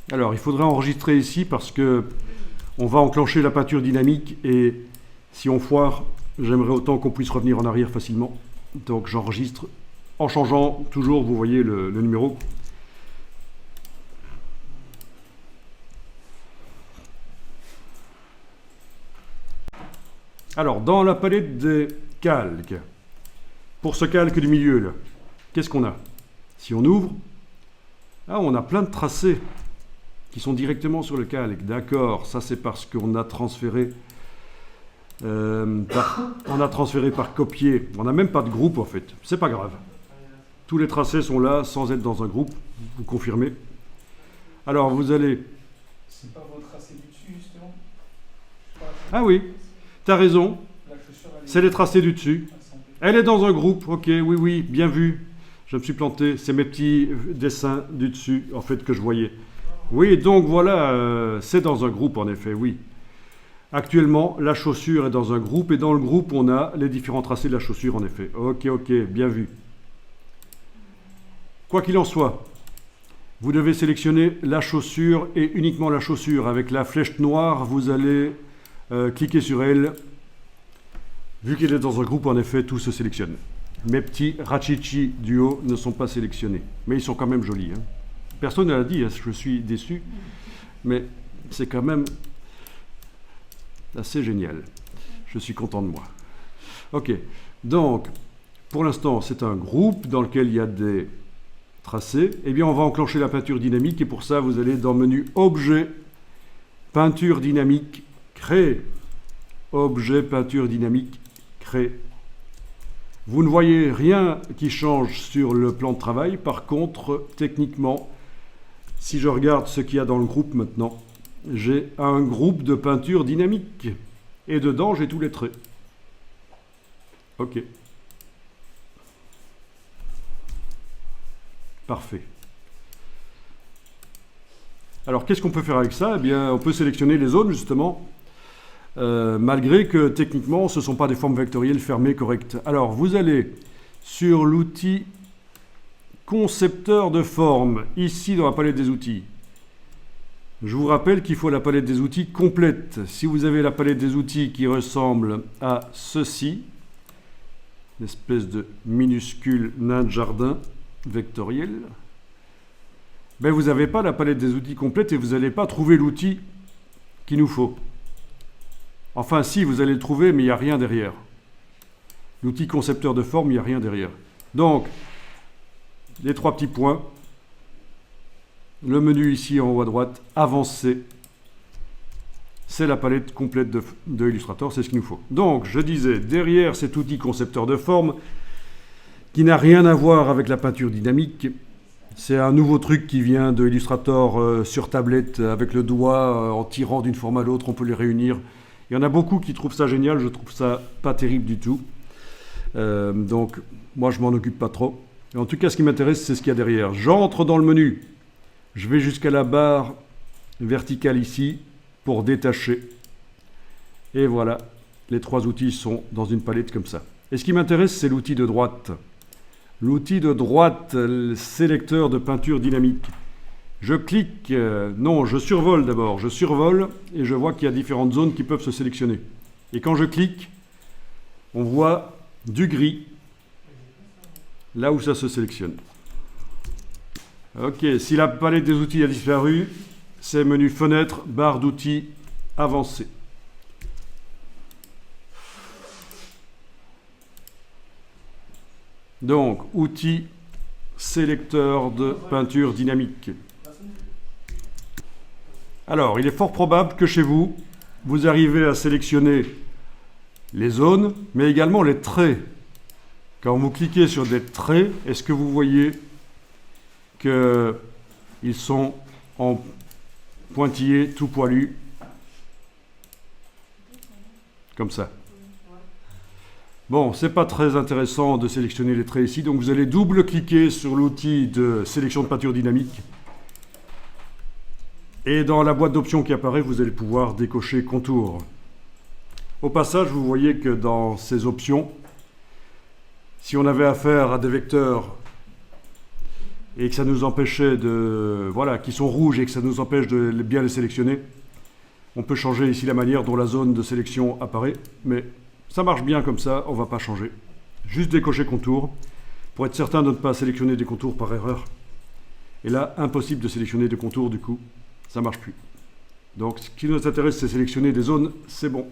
Alors, il faudra enregistrer ici parce que on va enclencher la peinture dynamique et si on foire, j'aimerais autant qu'on puisse revenir en arrière facilement. Donc, j'enregistre en changeant toujours, vous voyez le numéro. Alors, dans la palette des calques, pour ce calque du milieu, là, qu'est-ce qu'on a? Si on ouvre, on a plein de tracés qui sont directement sur le calque. D'accord, ça c'est parce qu'on a transféré par copier. On n'a même pas de groupe en fait. C'est pas grave. Tous les tracés sont là sans être dans un groupe. Vous confirmez. Alors vous allez... C'est pas votre tracé du dessus justement? Ah oui, tu as raison. C'est les tracés du dessus. Elle est dans un groupe. Ok, oui, bien vu. Je me suis planté. C'est mes petits dessins du dessus en fait que je voyais. Oui, donc voilà, c'est dans un groupe en effet, oui. Actuellement, la chaussure est dans un groupe et dans le groupe, on a les différents tracés de la chaussure en effet. Ok, bien vu. Quoi qu'il en soit, vous devez sélectionner la chaussure et uniquement la chaussure. Avec la flèche noire, vous allez cliquer sur elle. Vu qu'elle est dans un groupe, en effet, tout se sélectionne. Mes petits Rachichi du haut ne sont pas sélectionnés, mais ils sont quand même jolis. Hein. Personne ne l'a dit, hein, je suis déçu, mais c'est quand même assez génial. Je suis content de moi. Ok, donc, pour l'instant, c'est un groupe dans lequel il y a des tracés. Eh bien, on va enclencher la peinture dynamique et pour ça, vous allez dans le menu Objet, Peinture dynamique, Créer. Objet, Peinture dynamique, Créer. Vous ne voyez rien qui change sur le plan de travail. Par contre, techniquement, si je regarde ce qu'il y a dans le groupe maintenant, j'ai un groupe de peinture dynamique. Et dedans, j'ai tous les traits. Ok. Parfait. Alors, qu'est-ce qu'on peut faire avec ça? Eh bien, on peut sélectionner les zones, justement, malgré que, techniquement, ce ne sont pas des formes vectorielles fermées correctes. Alors, vous allez sur l'outil concepteur de forme, ici dans la palette des outils. Je vous rappelle qu'il faut la palette des outils complète. Si vous avez la palette des outils qui ressemble à ceci, une espèce de minuscule nain de jardin vectoriel, ben vous n'avez pas la palette des outils complète et vous n'allez pas trouver l'outil qu'il nous faut. Enfin, si, vous allez le trouver, mais il n'y a rien derrière. L'outil concepteur de forme, il n'y a rien derrière. Donc, les trois petits points, le menu ici en haut à droite, avancer, c'est la palette complète de Illustrator, c'est ce qu'il nous faut. Donc, je disais, derrière cet outil concepteur de forme, qui n'a rien à voir avec la peinture dynamique, c'est un nouveau truc qui vient de Illustrator sur tablette, avec le doigt, en tirant d'une forme à l'autre, on peut les réunir. Il y en a beaucoup qui trouvent ça génial, je trouve ça pas terrible du tout. Donc, moi, je m'en occupe pas trop. En tout cas, ce qui m'intéresse, c'est ce qu'il y a derrière. J'entre dans le menu. Je vais jusqu'à la barre verticale ici pour détacher. Et voilà, les trois outils sont dans une palette comme ça. Et ce qui m'intéresse, c'est l'outil de droite. L'outil de droite, le sélecteur de peinture dynamique. Je clique, non, je survole d'abord. Je survole et je vois qu'il y a différentes zones qui peuvent se sélectionner. Et quand je clique, on voit du gris là où ça se sélectionne. Ok, si la palette des outils a disparu, c'est menu fenêtre, barre d'outils, avancé. Donc, outils, sélecteur de peinture dynamique. Alors, il est fort probable que chez vous, vous arrivez à sélectionner les zones, mais également les traits. Quand vous cliquez sur des traits, est-ce que vous voyez qu'ils sont en pointillés, tout poilus, comme ça? Bon, c'est pas très intéressant de sélectionner les traits ici, donc vous allez double-cliquer sur l'outil de sélection de peinture dynamique. Et dans la boîte d'options qui apparaît, vous allez pouvoir décocher contour. Au passage, vous voyez que dans ces options, si on avait affaire à des vecteurs et que ça nous empêchait de... Voilà, qui sont rouges et que ça nous empêche de bien les sélectionner. On peut changer ici la manière dont la zone de sélection apparaît, mais ça marche bien comme ça, on ne va pas changer. Juste décocher contour, pour être certain de ne pas sélectionner des contours par erreur. Et là, impossible de sélectionner des contours du coup, ça ne marche plus. Donc ce qui nous intéresse, c'est sélectionner des zones, c'est bon.